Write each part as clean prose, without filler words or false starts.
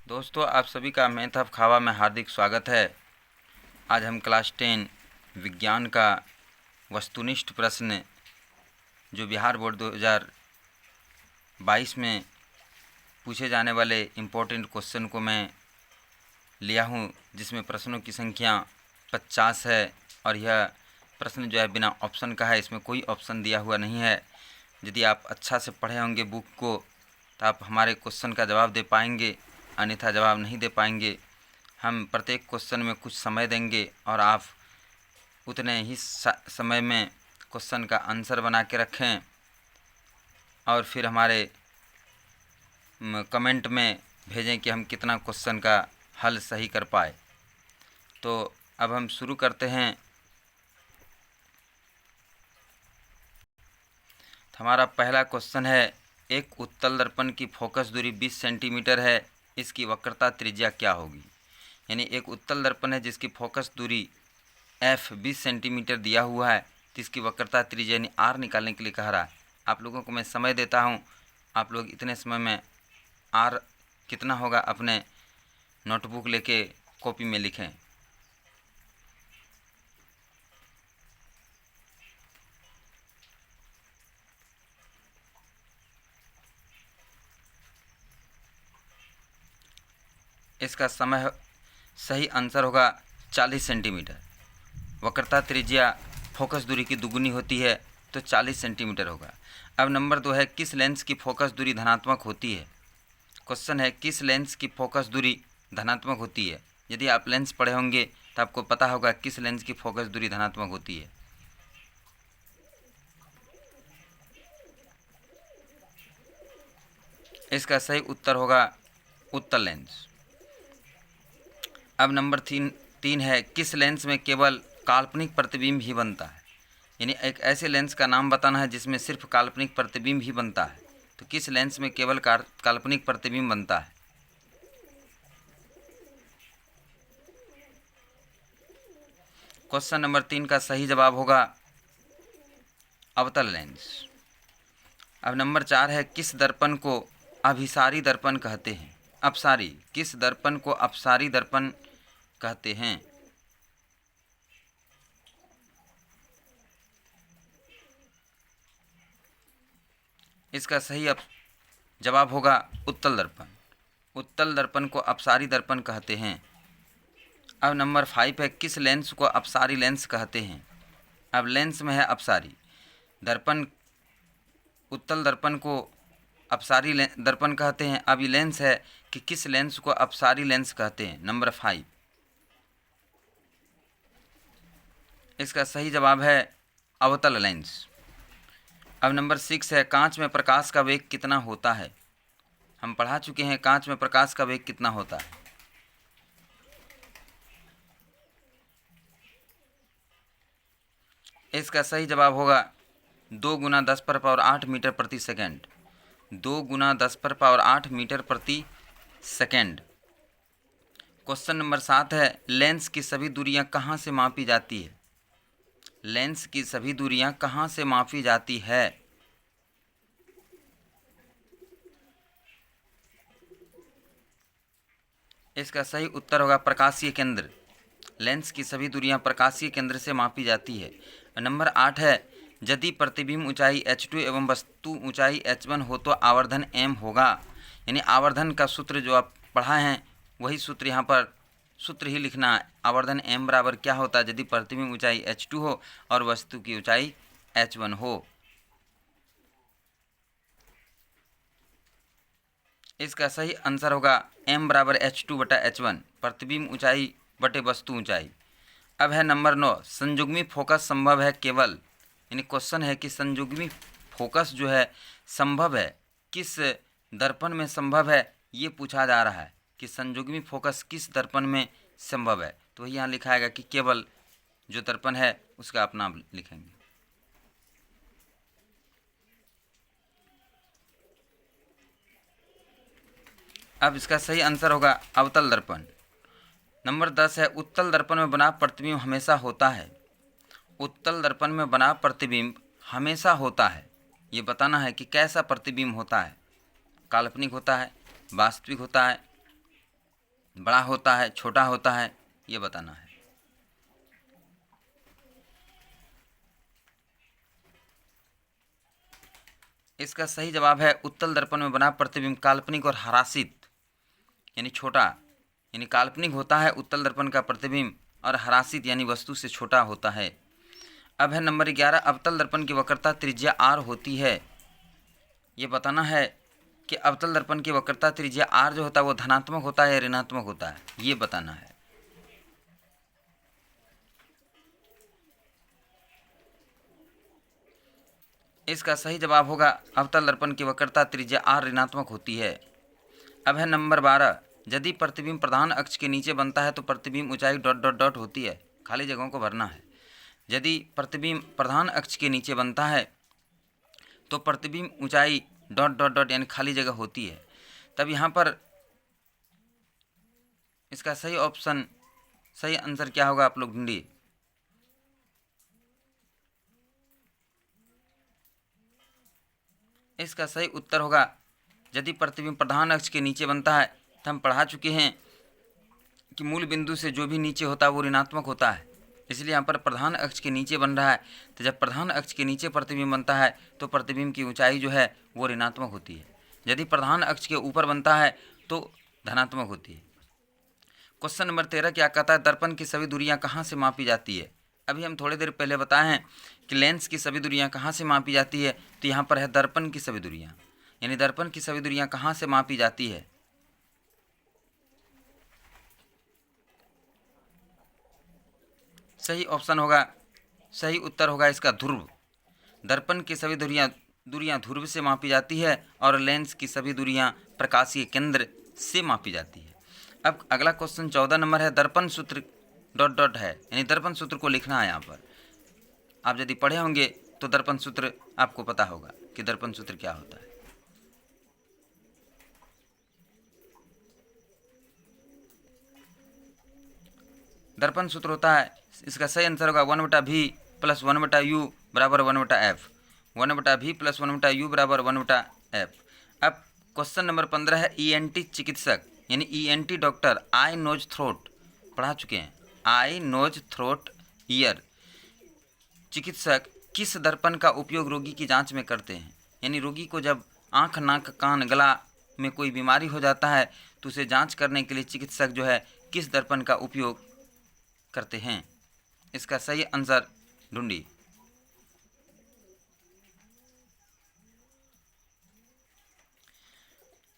दोस्तों, आप सभी का मैथ ऑफ खावा में हार्दिक स्वागत है। आज हम क्लास 10 विज्ञान का वस्तुनिष्ठ प्रश्न जो बिहार बोर्ड 2022 में पूछे जाने वाले इम्पोर्टेंट क्वेश्चन को मैं लिया हूं, जिसमें प्रश्नों की संख्या 50 है और यह प्रश्न जो है बिना ऑप्शन का है। इसमें कोई ऑप्शन दिया हुआ नहीं है। यदि आप अच्छा से पढ़े होंगे बुक को तो आप हमारे क्वेश्चन का जवाब दे पाएंगे, अन्यथा जवाब नहीं दे पाएंगे। हम प्रत्येक क्वेश्चन में कुछ समय देंगे और आप उतने ही समय में क्वेश्चन का आंसर बना के रखें और फिर हमारे कमेंट में भेजें कि हम कितना क्वेश्चन का हल सही कर पाए। तो अब हम शुरू करते हैं। हमारा पहला क्वेश्चन है, एक उत्तल दर्पण की फोकस दूरी 20 सेंटीमीटर है, इसकी वक्रता त्रिज्या क्या होगी। यानी एक उत्तल दर्पण है जिसकी फोकस दूरी f 20 सेंटीमीटर दिया हुआ है, तो इसकी वक्रता त्रिज्या यानी r निकालने के लिए कह रहा है। आप लोगों को मैं समय देता हूं, आप लोग इतने समय में r कितना होगा अपने नोटबुक लेके कॉपी में लिखें। इसका समय सही आंसर होगा 40 सेंटीमीटर। वक्रता त्रिज्या फोकस दूरी की दुगुनी होती है तो 40 सेंटीमीटर होगा। अब नंबर 2 है, किस लेंस की फोकस दूरी धनात्मक होती है। क्वेश्चन है, किस लेंस की फोकस दूरी धनात्मक होती है। यदि आप लेंस पढ़े होंगे तो आपको पता होगा किस लेंस की फोकस दूरी धनात्मक होती है। इसका सही उत्तर होगा उत्तल लेंस। अब नंबर 3 है, किस लेंस में केवल काल्पनिक प्रतिबिंब ही बनता है। यानी एक ऐसे लेंस का नाम बताना है जिसमें सिर्फ काल्पनिक प्रतिबिंब ही बनता है। तो किस लेंस में केवल काल्पनिक प्रतिबिंब बनता है। क्वेश्चन नंबर 3 का सही जवाब होगा अवतल लेंस। अब नंबर 4 है, किस दर्पण को अभिसारी दर्पण कहते हैं। अपसारी, किस दर्पण को अपसारी दर्पण कहते हैं। इसका सही जवाब होगा उत्तल दर्पण। उत्तल दर्पण को अपसारी दर्पण कहते हैं। अब नंबर 5 है, किस लेंस को अपसारी लेंस कहते हैं। अब लेंस में है अपसारी दर्पण, उत्तल दर्पण को अपसारी दर्पण कहते हैं। अब ये लेंस है कि किस लेंस को अपसारी लेंस कहते हैं। नंबर 5, इसका सही जवाब है अवतल लेंस। अब नंबर 6 है, कांच में प्रकाश का वेग कितना होता है। हम पढ़ा चुके हैं कांच में प्रकाश का वेग कितना होता है। इसका सही जवाब होगा 2 गुना 10⁻8 मीटर प्रति सेकेंड। 2 गुना 10⁻8 मीटर प्रति सेकेंड। क्वेश्चन नंबर 7 है, लेंस की सभी दूरियां कहाँ से मापी जाती है। लेंस की सभी दूरियां कहाँ से मापी जाती है। इसका सही उत्तर होगा प्रकाशीय केंद्र। लेंस की सभी दूरियां प्रकाशीय केंद्र से मापी जाती है। नंबर 8 है, यदि प्रतिबिंब ऊंचाई h2 एवं वस्तु ऊंचाई h1 हो तो आवर्धन m होगा। यानी आवर्धन का सूत्र जो आप पढ़ा है वही सूत्र यहाँ पर सूत्र ही लिखना है। आवर्धन m बराबर क्या होता है, यदि प्रतिबिंब ऊंचाई h2 हो और वस्तु की ऊंचाई h1 हो। इसका सही आंसर होगा m बराबर h2 बटा h1, प्रतिबिंब ऊंचाई बटे वस्तु ऊंचाई। अब है नंबर 9, संयुग्मी फोकस संभव है केवल। यानी क्वेश्चन है कि संयुग्मी फोकस जो है संभव है किस दर्पण में संभव है, ये पूछा जा रहा है कि संयुग्मी फोकस किस दर्पण में संभव है। तो यहाँ लिखाएगा कि केवल जो दर्पण है उसका आप नाम लिखेंगे। अब इसका सही आंसर होगा अवतल दर्पण। नंबर 10 है, उत्तल दर्पण में बना प्रतिबिंब हमेशा होता है। उत्तल दर्पण में बना प्रतिबिंब हमेशा होता है। ये बताना है कि कैसा प्रतिबिंब होता है, काल्पनिक होता है, वास्तविक होता है बड़ा होता है, छोटा होता है, ये बताना है। इसका सही जवाब है उत्तल दर्पण में बना प्रतिबिंब काल्पनिक और हरासित यानी छोटा, यानी काल्पनिक होता है उत्तल दर्पण का प्रतिबिंब और हरासित यानी वस्तु से छोटा होता है। अब है नंबर 11, अवतल दर्पण की वक्रता त्रिज्या r होती है। ये बताना है कि अवतल दर्पण की वक्रता त्रिज्या r जो होता है वो धनात्मक होता है या ऋणात्मक होता है, ये बताना है। इसका सही जवाब होगा अवतल दर्पण की वक्रता त्रिज्या r ऋणात्मक होती है। अब है नंबर 12, यदि प्रतिबिंब प्रधान अक्ष के नीचे बनता है तो प्रतिबिंब ऊंचाई डॉट डॉट डॉट होती है। खाली जगहों को भरना है। यदि प्रतिबिंब प्रधान अक्ष के नीचे बनता है तो प्रतिबिंब ऊंचाई डॉट डॉट डॉट यानी खाली जगह होती है। तब यहाँ पर इसका सही ऑप्शन, सही आंसर क्या होगा आप लोग ढूंढिए। इसका सही उत्तर होगा यदि प्रतिबिंब प्रधान अक्ष के नीचे बनता है तो हम पढ़ा चुके हैं कि मूल बिंदु से जो भी नीचे होता है वो ऋणात्मक होता है, इसलिए यहाँ पर प्रधान अक्ष के नीचे बन रहा है। तो जब प्रधान अक्ष के नीचे प्रतिबिंब बनता है तो प्रतिबिंब की ऊंचाई जो है वो ऋणात्मक होती है। यदि प्रधान अक्ष के ऊपर बनता है तो धनात्मक होती है। क्वेश्चन नंबर 13 क्या कहता है, दर्पण की सभी दूरियां कहाँ से मापी जाती है। अभी हम थोड़ी देर पहले बताए हैं कि लेंस की सभी दूरियां कहाँ से मापी जाती है, तो यहाँ पर है दर्पण की सभी दूरियां, यानी दर्पण की सभी दूरियां कहाँ से मापी जाती है। सही ऑप्शन होगा, सही उत्तर होगा इसका ध्रुव। दर्पण की सभी दूरियां ध्रुव से मापी जाती है और लेंस की सभी दूरियां प्रकाशीय केंद्र से मापी जाती है। अब अगला क्वेश्चन 14 नंबर है, दर्पण सूत्र डॉट डॉट है, यानी दर्पण सूत्र को लिखना है। यहाँ पर आप यदि पढ़े होंगे तो दर्पण सूत्र आपको पता होगा कि दर्पण सूत्र क्या होता है। दर्पण सूत्र होता है, इसका सही आंसर होगा 1/v + 1/u = 1/f। 1/v + 1/u = 1/f। अब क्वेश्चन नंबर 15 है, ENT चिकित्सक यानी ENT डॉक्टर आई नोज थ्रोट, पढ़ा चुके हैं, आई नोज थ्रोट ईयर चिकित्सक किस दर्पण का उपयोग रोगी की जांच में करते हैं। यानी रोगी को जब आँख, नाक, कान, गला में कोई बीमारी हो जाता है तो उसे जांच करने के लिए चिकित्सक जो है किस दर्पण का उपयोग करते हैं। इसका सही आंसर ढूंढिए।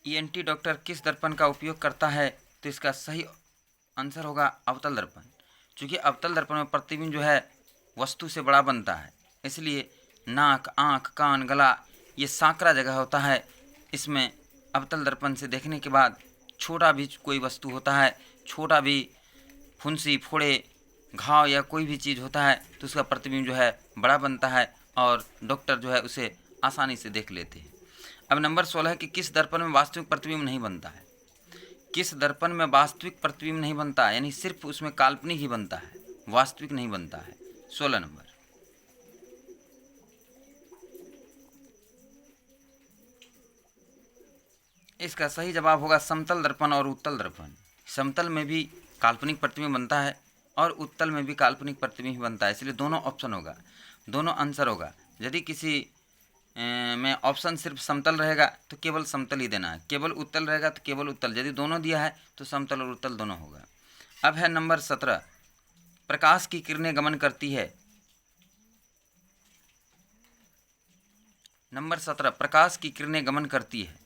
ENT डॉक्टर किस दर्पण का उपयोग करता है, तो इसका सही आंसर होगा अवतल दर्पण। चूँकि अवतल दर्पण में प्रतिबिंब जो है वस्तु से बड़ा बनता है, इसलिए नाक, आँख, कान, गला ये सांकरा जगह होता है। इसमें अवतल दर्पण से देखने के बाद छोटा भी कोई वस्तु होता है, छोटा भी फुंसी, फोड़े, घाव या कोई भी चीज़ होता है तो उसका प्रतिबिंब जो है बड़ा बनता है और डॉक्टर जो है उसे आसानी से देख लेते हैं। अब नंबर 16 है कि किस दर्पण में वास्तविक प्रतिबिंब नहीं बनता है। किस दर्पण में वास्तविक प्रतिबिंब नहीं बनता, यानी सिर्फ उसमें काल्पनिक ही बनता है, वास्तविक नहीं बनता है। 16 नंबर। इसका सही जवाब होगा समतल दर्पण और उत्तल दर्पण। समतल में भी काल्पनिक प्रतिबिंब बनता है और उत्तल में भी काल्पनिक प्रतिबिंब बनता है, इसलिए दोनों ऑप्शन होगा, दोनों आंसर होगा। यदि किसी में ऑप्शन सिर्फ समतल रहेगा तो केवल समतल ही देना है, केवल उत्तल रहेगा तो केवल उत्तल, यदि दोनों दिया है तो समतल और उत्तल दोनों होगा। अब है नंबर 17, प्रकाश की किरणें गमन करती है। नंबर 17, प्रकाश की किरणें गमन करती है।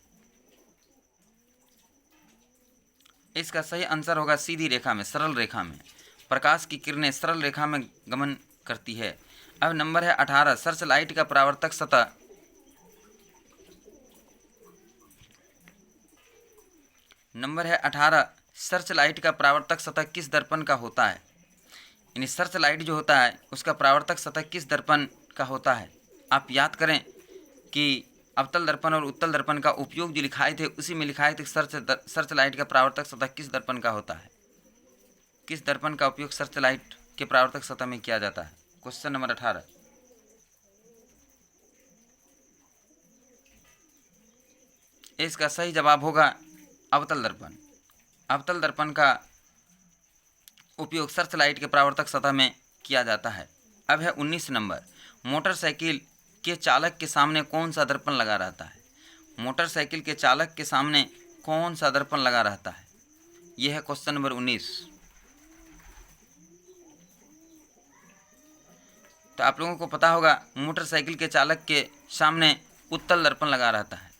इसका सही आंसर होगा सीधी रेखा में, सरल रेखा में। प्रकाश की किरणें सरल रेखा में गमन करती है। अब नंबर है 18, सर्च लाइट का परावर्तक सतह। नंबर है 18, सर्च लाइट का परावर्तक सतह किस दर्पण का होता है। यानी सर्च लाइट जो होता है उसका परावर्तक सतह किस दर्पण का होता है। आप याद करें कि अवतल दर्पण और उत्तल दर्पण का उपयोग जो लिखाए थे उसी में लिखाए थे सर्च लाइट का परावर्तक सतह किस दर्पण का होता है। किस दर्पण का उपयोग सर्च लाइट के परावर्तक सतह में किया जाता है। Question number 18। इसका सही जवाब होगा अवतल दर्पण। अवतल दर्पण का उपयोग सर्च लाइट के परावर्तक सतह में किया जाता है। अब है 19 नंबर, मोटरसाइकिल के चालक के सामने कौन सा दर्पण लगा रहता है? मोटरसाइकिल के चालक के सामने कौन सा दर्पण लगा रहता है? यह है क्वेश्चन नंबर 19। तो आप लोगों को पता होगा मोटरसाइकिल के चालक के सामने उत्तल दर्पण लगा रहता है,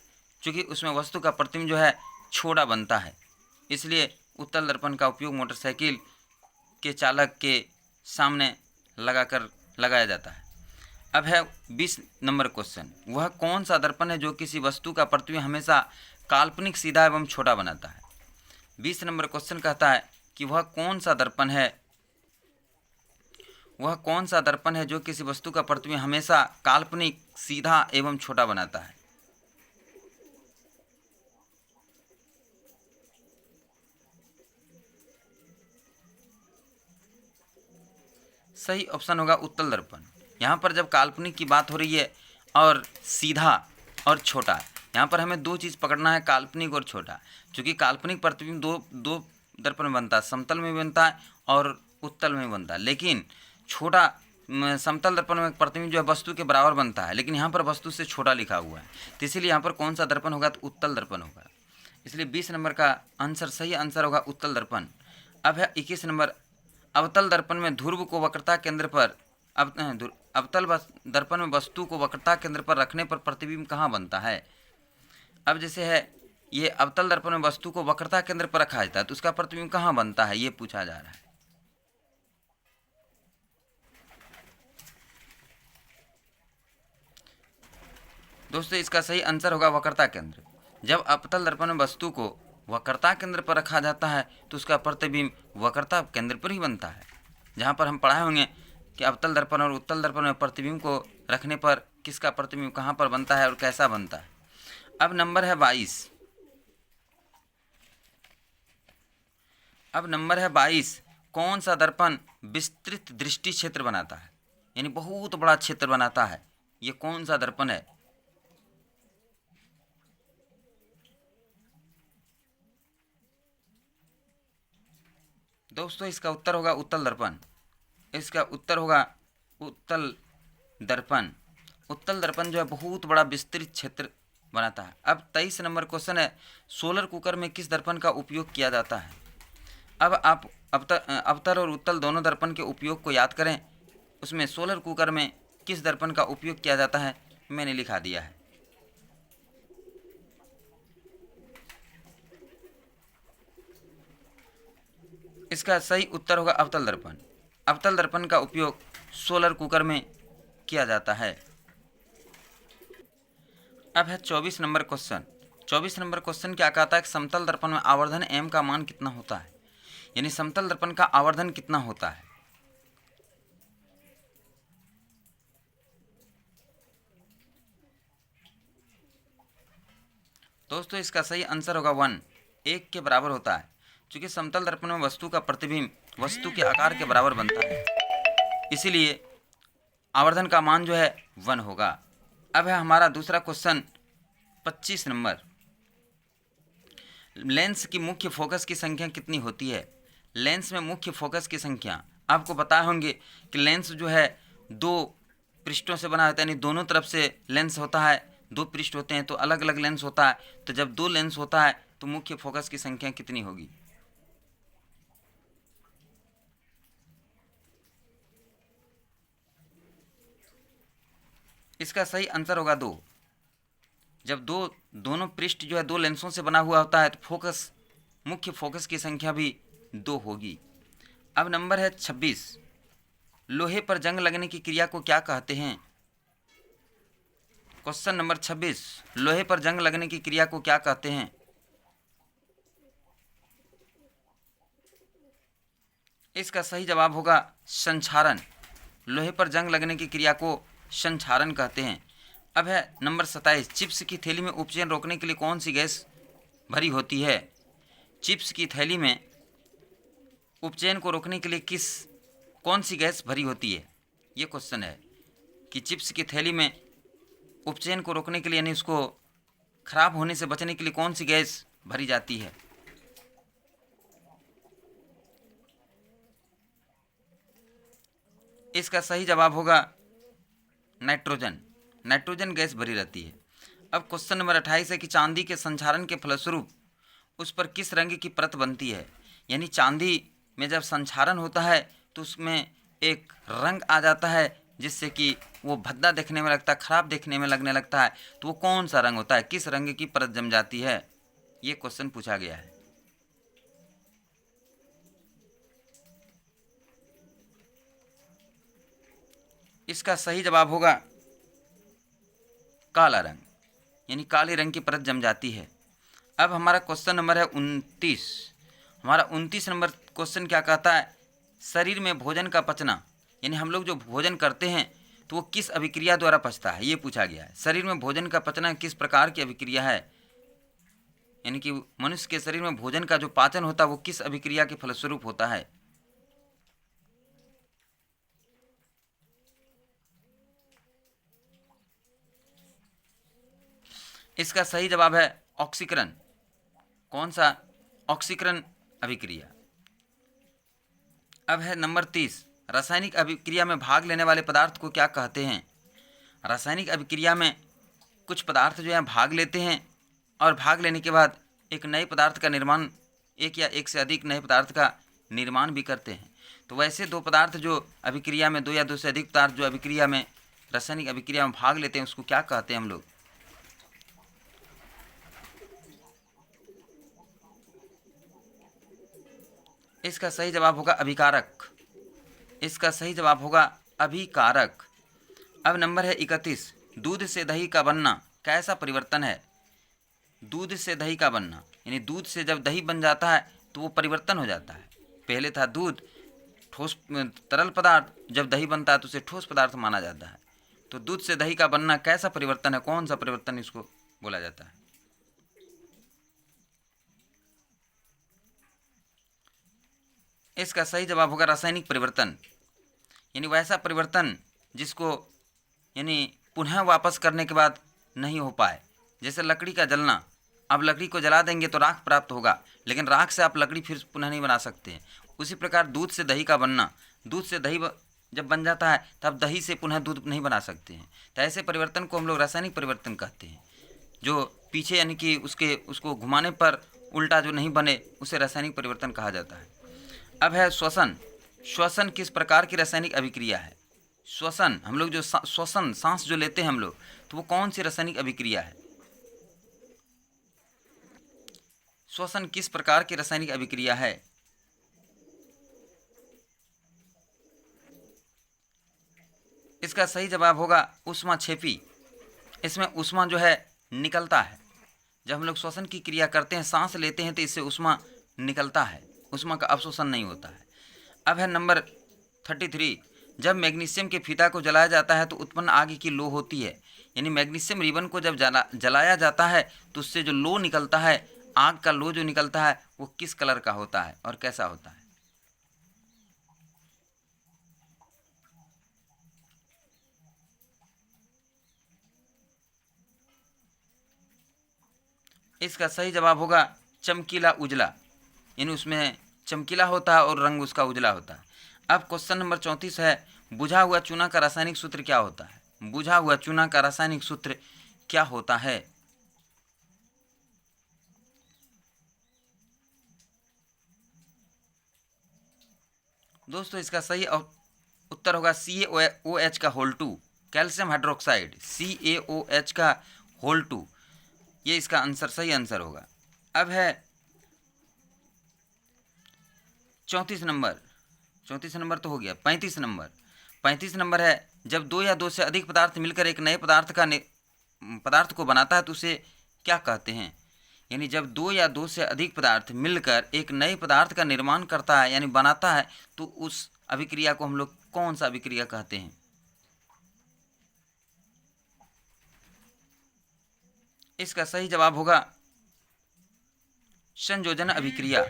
क्योंकि उसमें वस्तु का प्रतिबिंब जो है छोटा बनता है, इसलिए उत्तल दर्पण का उपयोग मोटरसाइकिल के चालक के सामने लगाया जाता है। अब है 20 नंबर क्वेश्चन, वह कौन सा दर्पण है जो किसी वस्तु का प्रतिबिंब हमेशा काल्पनिक, सीधा एवं छोटा बनाता है? 20 नंबर क्वेश्चन कहता है कि वह कौन सा दर्पण है जो किसी वस्तु का प्रतिबिंब हमेशा काल्पनिक, सीधा एवं छोटा बनाता है? सही ऑप्शन होगा उत्तल दर्पण। यहाँ पर जब काल्पनिक की बात हो रही है और सीधा और छोटा, यहाँ पर हमें दो चीज़ पकड़ना है, काल्पनिक और छोटा। क्योंकि काल्पनिक प्रतिबिंब दो दर्पण में बनता है, समतल में भी बनता है और उत्तल में भी बनता है, लेकिन छोटा समतल दर्पण में प्रतिबिंब जो है वस्तु के बराबर बनता है, लेकिन यहाँ पर वस्तु से छोटा लिखा हुआ है, तो इसीलिए यहाँ पर कौन सा दर्पण होगा? तो उत्तल दर्पण होगा। इसलिए 20 नंबर का आंसर, सही आंसर होगा उत्तल दर्पण। अब है 21 नंबर, अवतल दर्पण में ध्रुव को वक्रता केंद्र पर अवतल दर्पण में वस्तु को वक्रता केंद्र पर रखने पर प्रतिबिंब कहाँ बनता है? अब जैसे है ये अवतल दर्पण में वस्तु को वक्रता केंद्र पर रखा जाता है, तो उसका प्रतिबिंब कहाँ बनता है, ये पूछा जा रहा है। दोस्तों इसका सही आंसर होगा वक्रता केंद्र। जब अवतल दर्पण में वस्तु को वक्रता केंद्र पर रखा जाता है तो उसका प्रतिबिंब वक्रता केंद्र पर ही बनता है। जहाँ पर हम पढ़ाए होंगे कि अवतल दर्पण और उत्तल दर्पण में प्रतिबिंब को रखने पर किसका प्रतिबिंब कहाँ पर बनता है और कैसा बनता है। अब नंबर है 22। कौन सा दर्पण विस्तृत दृष्टि क्षेत्र बनाता है, यानी बहुत बड़ा क्षेत्र बनाता है? ये कौन सा दर्पण है? दोस्तों इसका उत्तर होगा उत्तल दर्पण। इसका उत्तर होगा उत्तल दर्पण। उत्तल दर्पण जो है बहुत बड़ा विस्तृत क्षेत्र बनाता है। अब 23 नंबर क्वेश्चन है, सोलर कुकर में किस दर्पण का उपयोग किया जाता है? अब आप अवतल और उत्तल दोनों दर्पण के उपयोग को याद करें। उसमें सोलर कुकर में किस दर्पण का उपयोग किया जाता है मैंने लिखा दिया है। इसका सही उत्तर होगा अवतल दर्पण। अवतल दर्पण का उपयोग सोलर कुकर में किया जाता है। अब है 24 नंबर क्वेश्चन। 24 नंबर क्वेश्चन क्या कहता है कि समतल दर्पण में आवर्धन m का मान कितना होता है, यानी समतल दर्पण का आवर्धन कितना होता है? दोस्तों इसका सही आंसर होगा 1, 1 के बराबर होता है, क्योंकि समतल दर्पण में वस्तु का प्रतिबिंब वस्तु के आकार के बराबर बनता है, इसीलिए आवर्धन का मान जो है 1 होगा। अब है हमारा दूसरा क्वेश्चन 25 नंबर, लेंस की मुख्य फोकस की संख्या कितनी होती है? लेंस में मुख्य फोकस की संख्या आपको पता होंगे कि लेंस जो है 2 पृष्ठों से बना होता है, यानी दोनों तरफ से लेंस होता है, 2 पृष्ठ होते हैं तो अलग अलग लेंस होता है। तो जब 2 लेंस होता है तो मुख्य फोकस की संख्या कितनी होगी? इसका सही आंसर होगा 2। जब दोनों पृष्ठ जो है 2 लेंसों से बना हुआ होता है तो मुख्य फोकस की संख्या भी 2 होगी। अब नंबर है 26, लोहे पर जंग लगने की क्रिया को क्या कहते हैं? क्वेश्चन नंबर 26, लोहे पर जंग लगने की क्रिया को क्या कहते हैं? इसका सही जवाब होगा संक्षारण। लोहे पर जंग लगने की क्रिया को संक्षारण कहते हैं। अब है नंबर 27, चिप्स की थैली में उपचयन रोकने के लिए कौन सी गैस भरी होती है? चिप्स की थैली में उपचयन को रोकने के लिए कौन सी गैस भरी होती है? ये क्वेश्चन है कि चिप्स की थैली में उपचयन को रोकने के लिए, यानी उसको खराब होने से बचने के लिए कौन सी गैस भरी जाती है? इसका सही जवाब होगा नाइट्रोजन। नाइट्रोजन गैस भरी रहती है। अब क्वेश्चन नंबर 28 है कि चांदी के संक्षारण के फलस्वरूप उस पर किस रंग की परत बनती है। यानी चांदी में जब संक्षारण होता है तो उसमें एक रंग आ जाता है जिससे कि वो भद्दा देखने में लगता है, खराब देखने में लगने लगता है। तो वो कौन सा रंग होता है, किस रंग की परत जम जाती है, ये क्वेश्चन पूछा गया है। इसका सही जवाब होगा काला रंग, यानी काले रंग की परत जम जाती है। अब हमारा क्वेश्चन नंबर है 29। हमारा 29 नंबर क्वेश्चन क्या कहता है, शरीर में भोजन का पचना, यानी हम लोग जो भोजन करते हैं तो वो किस अभिक्रिया द्वारा पचता है, ये पूछा गया है। शरीर में भोजन का पचना किस प्रकार की अभिक्रिया है, यानी कि मनुष्य के शरीर में भोजन का जो पाचन होता है वो किस अभिक्रिया के फलस्वरूप होता है। इसका सही जवाब है ऑक्सीकरण। कौन सा, ऑक्सीकरण अभिक्रिया। अब है नंबर 30, रासायनिक अभिक्रिया में भाग लेने वाले पदार्थ को क्या कहते हैं। रासायनिक अभिक्रिया में कुछ पदार्थ जो है भाग लेते हैं और भाग लेने के बाद एक नए पदार्थ का निर्माण, एक या एक से अधिक नए पदार्थ का निर्माण भी करते हैं। तो वैसे दो पदार्थ जो अभिक्रिया में, दो या दो से अधिक पदार्थ जो अभिक्रिया में, रासायनिक अभिक्रिया में भाग लेते हैं उसको क्या कहते हैं हम लोग। इसका सही जवाब होगा अभिकारक। इसका सही जवाब होगा अभिकारक। अब नंबर है 31, दूध से दही का बनना कैसा परिवर्तन है। दूध से दही का बनना, यानी दूध से जब दही बन जाता है तो वो परिवर्तन हो जाता है। पहले था दूध ठोस तरल पदार्थ, जब दही बनता है तो उसे ठोस पदार्थ माना जाता है। तो दूध से दही का बनना कैसा परिवर्तन है, कौन सा परिवर्तन इसको बोला जाता है। इसका सही जवाब होगा रासायनिक परिवर्तन, यानी वैसा परिवर्तन जिसको यानी पुनः वापस करने के बाद नहीं हो पाए। जैसे लकड़ी का जलना, अब लकड़ी को जला देंगे तो राख प्राप्त होगा, लेकिन राख से आप लकड़ी फिर पुनः नहीं बना सकते हैं। उसी प्रकार दूध से दही का बनना, दूध से दही जब बन जाता है तब दही से पुनः दूध नहीं बना सकते हैं। तो ऐसे परिवर्तन को हम लोग रासायनिक परिवर्तन कहते हैं। जो पीछे यानी कि उसको घुमाने पर उल्टा जो नहीं बने उसे रासायनिक परिवर्तन कहा जाता है। अब है श्वसन। श्वसन किस प्रकार की रासायनिक अभिक्रिया है। श्वसन, हम लोग जो श्वसन सांस जो लेते हैं हम लोग, तो वो कौन सी रासायनिक अभिक्रिया है। श्वसन किस प्रकार की रासायनिक अभिक्रिया है। इसका सही जवाब होगा ऊष्माक्षेपी। इसमें ऊष्मा जो है निकलता है। जब हम लोग श्वसन की क्रिया करते हैं, सांस लेते हैं, तो इससे ऊष्मा निकलता है, ऊष्मा का अवशोषण नहीं होता है। अब है नंबर 33, जब मैग्नीशियम के फीता को जलाया जाता है तो उत्पन्न आग की लो होती है। यानी मैग्नीशियम रिबन को जब जलाया जाता है तो उससे जो लो निकलता है, आग का लो जो निकलता है, वो किस कलर का होता है और कैसा होता है। इसका सही जवाब होगा चमकीला उजला, यानी उसमें चमकीला होता है और रंग उसका उजला होता है। अब क्वेश्चन नंबर 34 है, बुझा हुआ चूना का रासायनिक सूत्र क्या होता है। बुझा हुआ चूना का रासायनिक सूत्र क्या होता है। दोस्तों इसका सही उत्तर होगा CaOH का होल 2, कैल्शियम हाइड्रोक्साइड, CaOH का होल 2, ये इसका आंसर, सही आंसर होगा। अब है 34 नंबर तो हो गया। 35 नंबर है, जब दो या दो से अधिक पदार्थ मिलकर एक नए पदार्थ को बनाता है तो उसे क्या कहते हैं। यानी जब दो या दो से अधिक पदार्थ मिलकर एक नए पदार्थ का निर्माण करता है यानी बनाता है, तो उस अभिक्रिया को हम लोग कौन सा अभिक्रिया कहते हैं। इसका सही जवाब होगा संयोजन अभिक्रिया।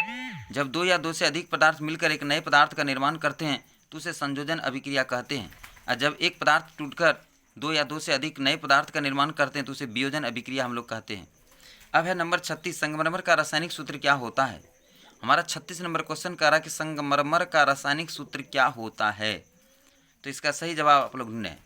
जब दो या दो से अधिक पदार्थ मिलकर एक नए पदार्थ का निर्माण करते हैं तो उसे संयोजन अभिक्रिया कहते हैं। और जब एक पदार्थ टूटकर दो या दो से अधिक नए पदार्थ का निर्माण करते हैं तो उसे वियोजन अभिक्रिया हम लोग कहते हैं। अब है नंबर 36, संगमरमर का रासायनिक सूत्र क्या होता है। हमारा 36 नंबर क्वेश्चन कह रहा है कि संगमरमर का रासायनिक सूत्र क्या होता है। तो इसका सही जवाब आप लोग ढूंढें।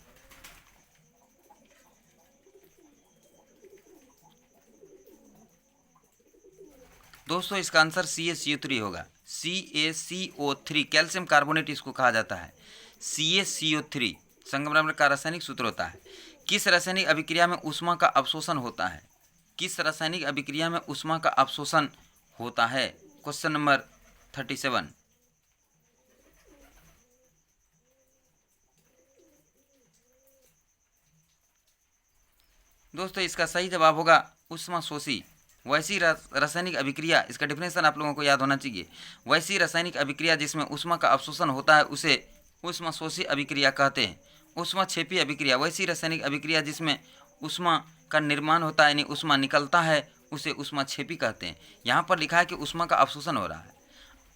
दोस्तों इसका आंसर CaCO3 होगा। CaCO3 कैल्शियम कार्बोनेट इसको कहा जाता है। CaCO3 संगमरमर का रासायनिक सूत्र होता है। किस रासायनिक अभिक्रिया में ऊष्मा का अवशोषण होता है? किस रासायनिक अभिक्रिया में ऊष्मा का अवशोषण होता है? Question number 37। दोस्तों इसका सही जवाब होगा ऊष्माशोषी। वैसी रासायनिक अभिक्रिया, इसका डिफिनेशन आप लोगों को याद होना चाहिए। वैसी रासायनिक अभिक्रिया जिसमें ऊष्मा का अवशोषण होता है उसे ऊष्माशोषी अभिक्रिया कहते हैं। ऊष्माक्षेपी अभिक्रिया, वैसी रासायनिक अभिक्रिया जिसमें ऊष्मा का निर्माण होता है यानी ऊष्मा निकलता है उसे ऊष्माक्षेपी कहते हैं। यहाँ पर लिखा है कि ऊष्मा का अवशोषण हो रहा है,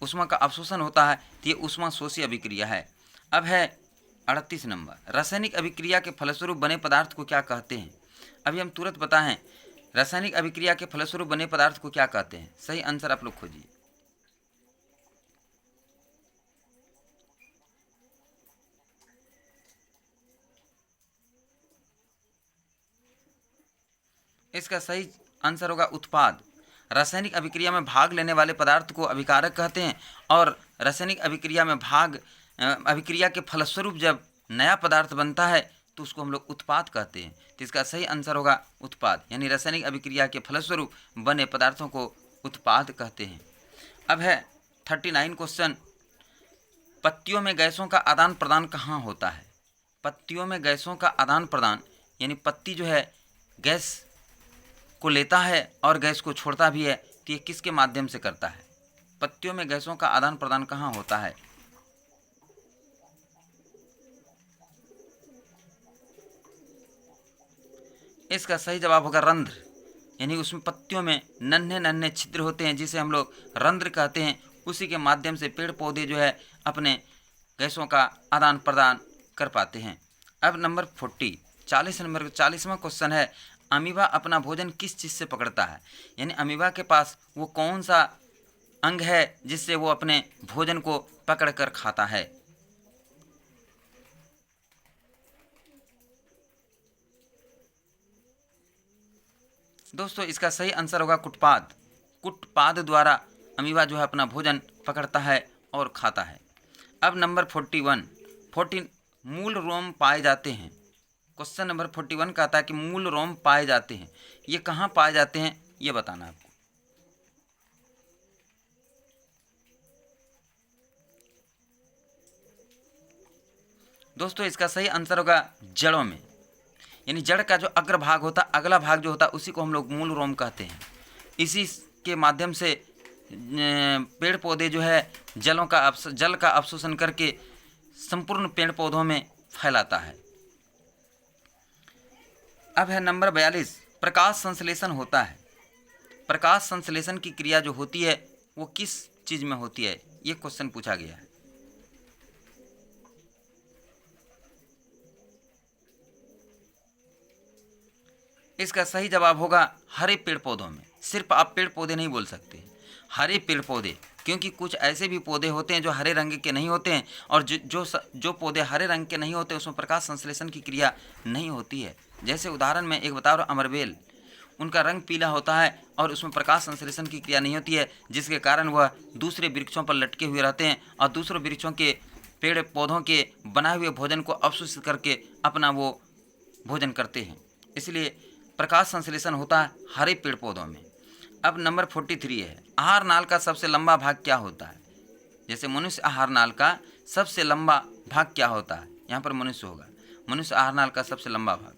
ऊष्मा का अवशोषण होता है तो ये ऊष्माशोषी अभिक्रिया है। अब है 38 नंबर, रासायनिक अभिक्रिया के फलस्वरूप बने पदार्थ को क्या कहते हैं? अभी हम तुरंत बताएं, रासायनिक अभिक्रिया के फलस्वरूप बने पदार्थ को क्या कहते हैं? सही आंसर आप लोग खोजिए। इसका सही आंसर होगा उत्पाद। रासायनिक अभिक्रिया में भाग लेने वाले पदार्थ को अभिकारक कहते हैं और रासायनिक अभिक्रिया में अभिक्रिया के फलस्वरूप जब नया पदार्थ बनता है तो उसको हम लोग उत्पाद कहते हैं। तो इसका सही आंसर होगा उत्पाद, यानी रासायनिक अभिक्रिया के फलस्वरूप बने पदार्थों को उत्पाद कहते हैं। अब है 39 क्वेश्चन, पत्तियों में गैसों का आदान प्रदान कहाँ होता है? पत्तियों में गैसों का आदान प्रदान यानी पत्ती जो है गैस को लेता है और गैस को छोड़ता भी है, तो ये किसके माध्यम से करता है? पत्तियों में गैसों का आदान प्रदान कहाँ होता है? इसका सही जवाब होगा रंध्र, यानी उसमें पत्तियों में नन्हे नन्हे छिद्र होते हैं जिसे हम लोग रंध्र कहते हैं। उसी के माध्यम से पेड़ पौधे जो है अपने गैसों का आदान प्रदान कर पाते हैं। अब नंबर 40 नंबर 40वां क्वेश्चन है, अमीबा अपना भोजन किस चीज़ से पकड़ता है? यानी अमीबा के पास वो कौन सा अंग है जिससे वो अपने भोजन को पकड़ कर खाता है? दोस्तों इसका सही आंसर होगा कुटपाद। कुटपाद द्वारा अमीबा जो है अपना भोजन पकड़ता है और खाता है। अब नंबर 41 मूल रोम पाए जाते हैं। क्वेश्चन नंबर 41 कहता है कि मूल रोम पाए जाते हैं, ये कहाँ पाए जाते हैं ये बताना है आपको। दोस्तों इसका सही आंसर होगा जड़ों में, यानी जड़ का जो अग्रभाग होता है, अगला भाग जो होता है उसी को हम लोग मूल रोम कहते हैं। इसी के माध्यम से पेड़ पौधे जो है जल का अवशोषण करके संपूर्ण पेड़ पौधों में फैलाता है। अब है नंबर 42, प्रकाश संश्लेषण होता है। प्रकाश संश्लेषण की क्रिया जो होती है वो किस चीज़ में होती है, ये क्वेश्चन पूछा गया है। इसका सही जवाब होगा हरे पेड़ पौधों में। सिर्फ आप पेड़ पौधे नहीं बोल सकते, हरे पेड़ पौधे, क्योंकि कुछ ऐसे भी पौधे होते हैं जो हरे रंग के नहीं होते हैं और जो पौधे हरे रंग के नहीं होते उसमें प्रकाश संश्लेषण की क्रिया नहीं होती है। जैसे उदाहरण में एक बता रहा हूँ, अमरबेल, उनका रंग पीला होता है और उसमें प्रकाश संश्लेषण की क्रिया नहीं होती है, जिसके कारण वह दूसरे वृक्षों पर लटके हुए रहते हैं और दूसरे वृक्षों के पेड़ पौधों के बनाए हुए भोजन को अवशोषित करके अपना वो भोजन करते हैं। इसलिए प्रकाश संश्लेषण होता है हरे पेड़ पौधों में। अब नंबर 43 है, आहार नाल का सबसे लंबा भाग क्या होता है? जैसे मनुष्य आहार नाल का सबसे लंबा भाग क्या होता है, यहाँ पर मनुष्य होगा। मनुष्य आहार नाल का सबसे लंबा भाग,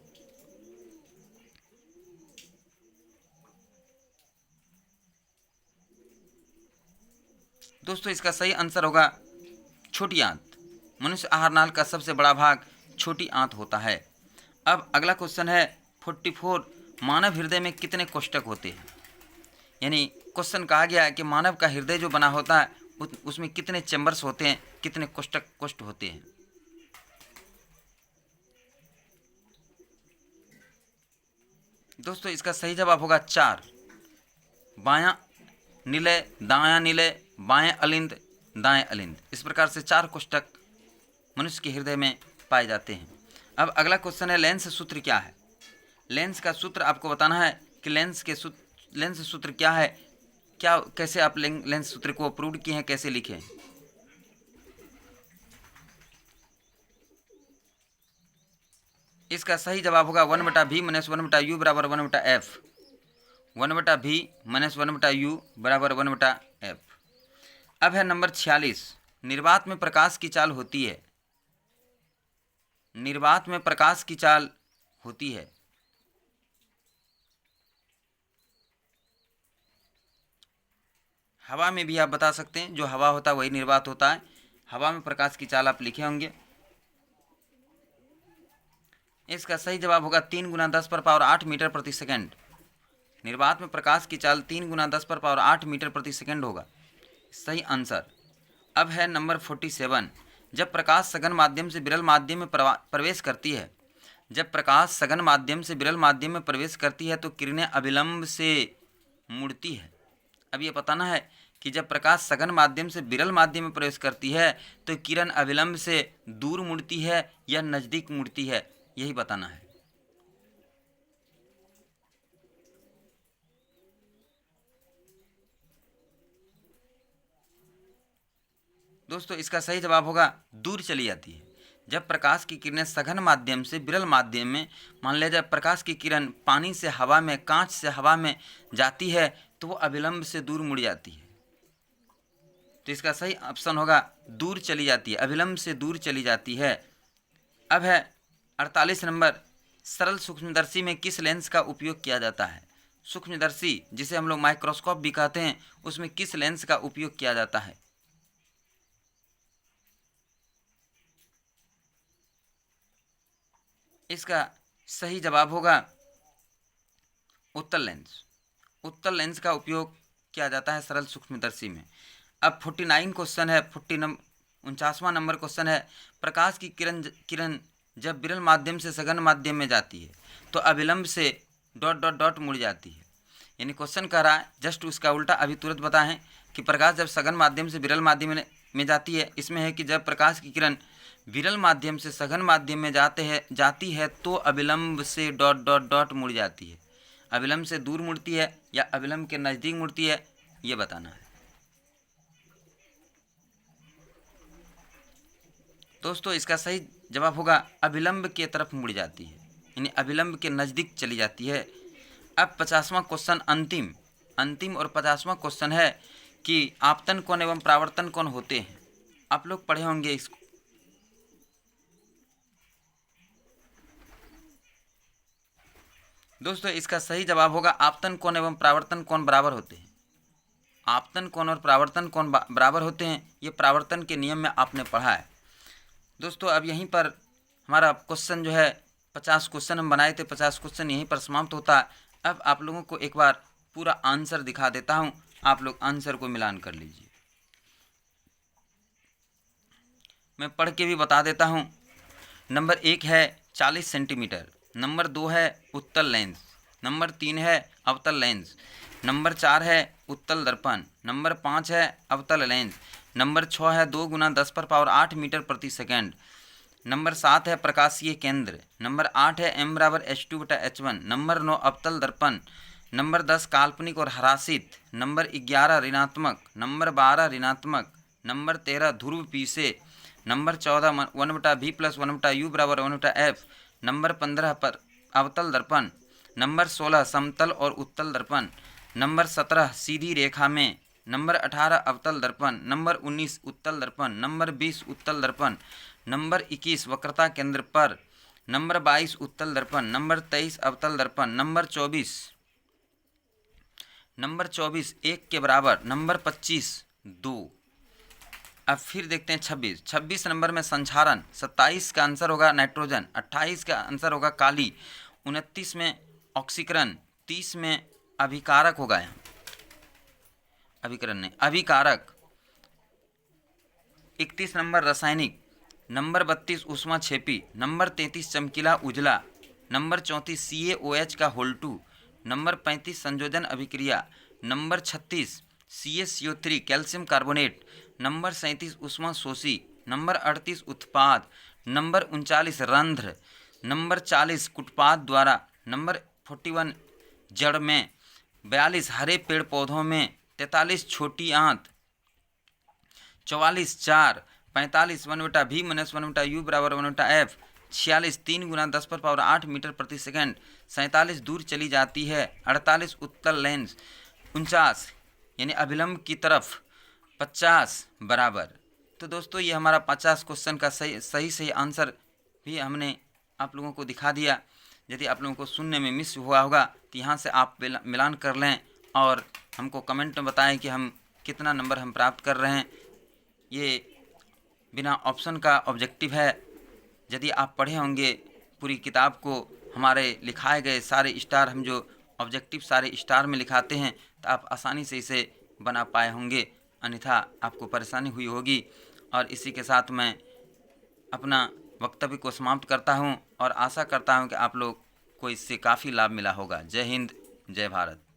दोस्तों इसका सही आंसर होगा छोटी आंत। मनुष्य आहार नाल का सबसे बड़ा भाग छोटी आंत होता है। अब अगला क्वेश्चन है 44, मानव हृदय में कितने कोष्ठक होते हैं? यानी क्वेश्चन कहा गया है कि मानव का हृदय जो बना होता है उसमें कितने चैम्बर्स होते हैं, कितने कोष्ठ होते हैं? दोस्तों इसका सही जवाब होगा 4, बायां निलय, दायां निलय, बाएं अलिंद, दाएं अलिंद। इस प्रकार से 4 कोष्ठक मनुष्य के हृदय में पाए जाते हैं। अब अगला क्वेश्चन है लेंस सूत्र क्या है। लेंस का सूत्र आपको बताना है कि लेंस सूत्र क्या है, कैसे आप लेंस सूत्र को प्रूव किए हैं, कैसे लिखे। इसका सही जवाब होगा 1/v माइनस 1/u बराबर 1/f। 1/v माइनस 1/u बराबर 1/f। अब है नंबर 46, निर्वात में प्रकाश की चाल होती है। निर्वात में प्रकाश की चाल होती है। हवा में भी आप बता सकते हैं, जो हवा होता है वही निर्वात होता है। हवा में प्रकाश की चाल आप लिखे होंगे। इसका सही जवाब होगा 3 × 10⁸ मीटर प्रति सेकंड। निर्वात में प्रकाश की चाल 3 × 10⁸ मीटर प्रति सेकंड होगा सही आंसर। अब है नंबर 47, जब प्रकाश सघन माध्यम से विरल माध्यम में प्रवेश करती है। जब प्रकाश सघन माध्यम से विरल माध्यम में प्रवेश करती है तो किरणें अविलंब से मुड़ती है। अब ये बताना है कि जब प्रकाश सघन माध्यम से विरल माध्यम में प्रवेश करती है तो किरण अविलंब से दूर मुड़ती है या नज़दीक मुड़ती है, यही बताना है। दोस्तों इसका सही जवाब होगा दूर चली जाती है। जब प्रकाश की किरणें सघन माध्यम से विरल माध्यम में, मान लिया जब प्रकाश की किरण पानी से हवा में, कांच से हवा में जाती है तो वो अविलंब से दूर मुड़ जाती है। तो इसका सही ऑप्शन होगा दूर चली जाती है, अविलंब से दूर चली जाती है। अब है 48 नंबर, सरल सूक्ष्मदर्शी में किस लेंस का उपयोग किया जाता है। सूक्ष्मदर्शी जिसे हम लोग माइक्रोस्कोप भी कहते हैं, उसमें किस लेंस का उपयोग किया जाता है। इसका सही जवाब होगा उत्तल लेंस। उत्तल लेंस का उपयोग किया जाता है सरल सूक्ष्मदर्शी में। अब 49 क्वेश्चन है, 49वां नंबर क्वेश्चन है, प्रकाश की किरण जब विरल माध्यम से सघन माध्यम में जाती है तो अविलंब से ... मुड़ जाती है। यानी क्वेश्चन कह रहा है जस्ट उसका उल्टा अभी तुरंत बताएं कि प्रकाश जब सघन माध्यम से विरल माध्यम में जाती है, इसमें है कि जब प्रकाश की किरण विरल माध्यम से सघन माध्यम में जाती है तो अविलंब से ... मुड़ जाती है। अविलंब से दूर मुड़ती है या अविलंब के नज़दीक मुड़ती है, ये बताना है। दोस्तों इसका सही जवाब होगा अविलंब के तरफ मुड़ जाती है, यानी अविलंब के नज़दीक चली जाती है। अब 50वां क्वेश्चन अंतिम और 50वां क्वेश्चन है कि आपतन कोण एवं परावर्तन कोण होते हैं। आप लोग पढ़े होंगे इसको। दोस्तों इसका सही जवाब होगा आपतन कोण एवं परावर्तन कोण बराबर होते हैं। आपतन कोण और परावर्तन कोण बराबर होते हैं, ये परावर्तन के नियम में आपने पढ़ा है। दोस्तों अब यहीं पर हमारा क्वेश्चन जो है 50 क्वेश्चन हम बनाए थे, 50 क्वेश्चन यहीं पर समाप्त होता है। अब आप लोगों को एक बार पूरा आंसर दिखा देता हूं, आप लोग आंसर को मिलान कर लीजिए। मैं पढ़ के भी बता देता हूं। नंबर 1 है 40 सेंटीमीटर, नंबर 2 है उत्तल लेंस, नंबर 3 है अवतल लेंस, नंबर 4 है उत्तल दर्पण, नंबर 5 है अवतल लेंस, नंबर 6 है 2 × 10⁸ मीटर प्रति सेकंड, नंबर 7 है प्रकाशीय केंद्र, नंबर 8 है m = h2/h1, नंबर 9 अवतल दर्पण, नंबर 10 काल्पनिक और हरासित, नंबर 11 ऋणात्मक, नंबर 12 ऋणात्मक, नंबर 13 ध्रुव पीछे, नंबर 14 1/v + 1/u बराबर 1/f, नंबर 15 पर अवतल दर्पण, नंबर 16 समतल और उत्तल दर्पण, नंबर 17 सीधी रेखा में, नंबर 18 अवतल दर्पण, नंबर 19 उत्तल दर्पण, नंबर 20 उत्तल दर्पण, नंबर 21 वक्रता केंद्र पर, नंबर 22 उत्तल दर्पण, नंबर 23 अवतल दर्पण, नंबर 24 1 के बराबर, नंबर 25 2। अब फिर देखते हैं 26 नंबर में संचारण, 27 का आंसर होगा नाइट्रोजन, 28 का आंसर होगा काली, 29 में ऑक्सीकरण, 30 में अभिकारक होगा, यहाँ अभिकरण नहीं अभिकारक, 31 नंबर रासायनिक, नंबर 32 ऊष्माक्षेपी, नंबर 33 चमकीला उजला, नंबर 34 CaOH का होल्टू, नंबर 35 संयोजन अभिक्रिया, number 36 CaCO3 calcium carbonate, number 37 ऊष्मा शोषी, नंबर 38 उत्पाद, नंबर 39 रंध्र, नंबर 40 कुटपाद द्वारा, नंबर 41 जड़ में, 42 हरे पेड़ पौधों में, 43 छोटी आंत, 44 4, 45 1/v - 1/u बराबर 1/f, 46 3 × 10⁸ मीटर प्रति सेकंड, 47 दूर चली जाती है, 48 उत्तल लेंस, 49 यानी अभिलंब की तरफ, 50 बराबर। तो दोस्तों ये हमारा 50 क्वेश्चन का सही आंसर भी हमने आप लोगों को दिखा दिया। यदि आप लोगों को सुनने में मिस हुआ होगा तो यहाँ से आप मिलान कर लें और हमको कमेंट में बताएं कि हम कितना नंबर हम प्राप्त कर रहे हैं। ये बिना ऑप्शन का ऑब्जेक्टिव है। यदि आप पढ़े होंगे पूरी किताब को, हमारे लिखाए गए सारे स्टार, हम जो ऑब्जेक्टिव सारे स्टार में लिखाते हैं, तो आप आसानी से इसे बना पाए होंगे, अन्यथा आपको परेशानी हुई होगी। और इसी के साथ मैं अपना वक्तव्य को समाप्त करता हूं और आशा करता हूं कि आप लोग को इससे काफ़ी लाभ मिला होगा। जय हिंद, जय भारत।